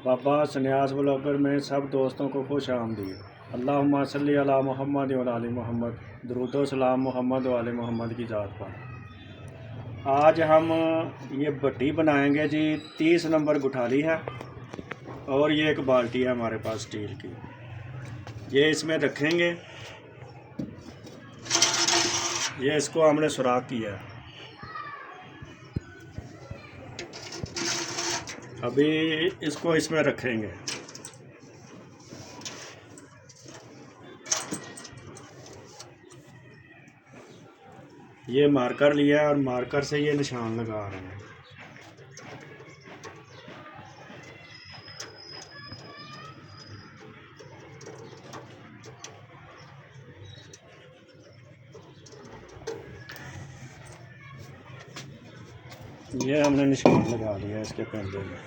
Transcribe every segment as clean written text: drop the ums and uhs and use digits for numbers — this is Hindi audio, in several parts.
बाबा सन्यास ब्लॉगर में सब दोस्तों को खुश आमदीद। अल्लाहुम्मा सल्ली अला मोहम्मद व आले मोहम्मद, दरूद व सलाम मोहम्मद व आले मोहम्मद की ज़ात पर। आज हम ये भट्टी बनाएंगे जी। 30 नंबर गुठाली है और ये एक बाल्टी है हमारे पास स्टील की। ये इसमें रखेंगे। ये इसको हमने सुराख किया है। अभी इसको इसमें रखेंगे। ये मार्कर लिया है और मार्कर से ये निशान लगा रहे हैं। ये हमने निशान लगा लिया इसके पेंडे में।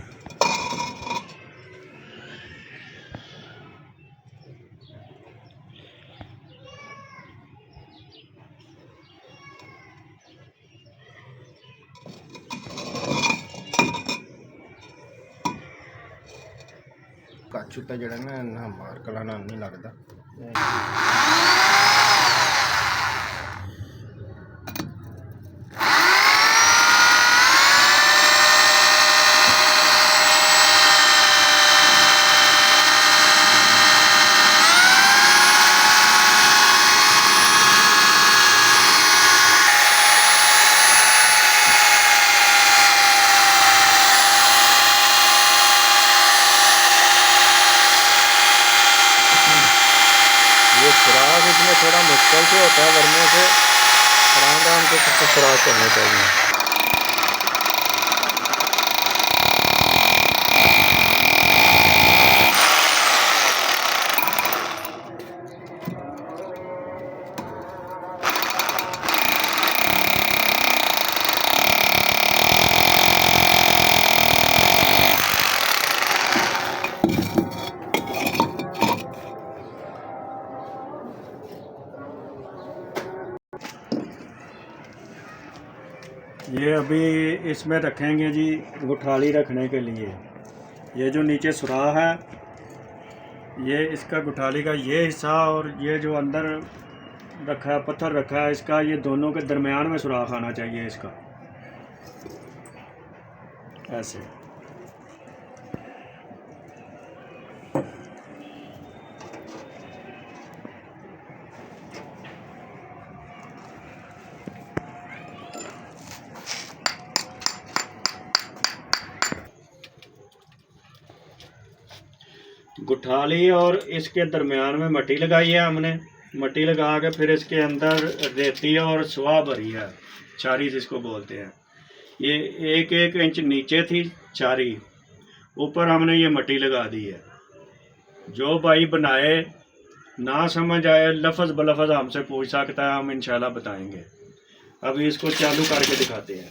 काचू तो जड़ा ना मार कलाना नहीं लगता। ये सुराख इसमें थोड़ा मुश्किल से होता है, वरने से आराम से सबको सुराख करने चाहिए। ये अभी इसमें रखेंगे जी गुठाली रखने के लिए। ये जो नीचे सुराख है, ये इसका गुठाली का ये हिस्सा और ये जो अंदर रखा है पत्थर रखा है इसका, ये दोनों के दरमियान में सुराख आना चाहिए इसका, ऐसे। गुठाली और इसके दरमियान में मट्टी लगाई है हमने। मट्टी लगा के फिर इसके अंदर रेती और स्वाह भरी है, चारी जिसको बोलते हैं। ये 1-1 इंच नीचे थी चारी, ऊपर हमने ये मट्टी लगा दी है। जो भाई बनाए ना समझ आए लफ्ज़ बलफ्ज़ हमसे पूछ सकता है, हम इंशाल्लाह बताएंगे। अभी इसको चालू करके दिखाते हैं।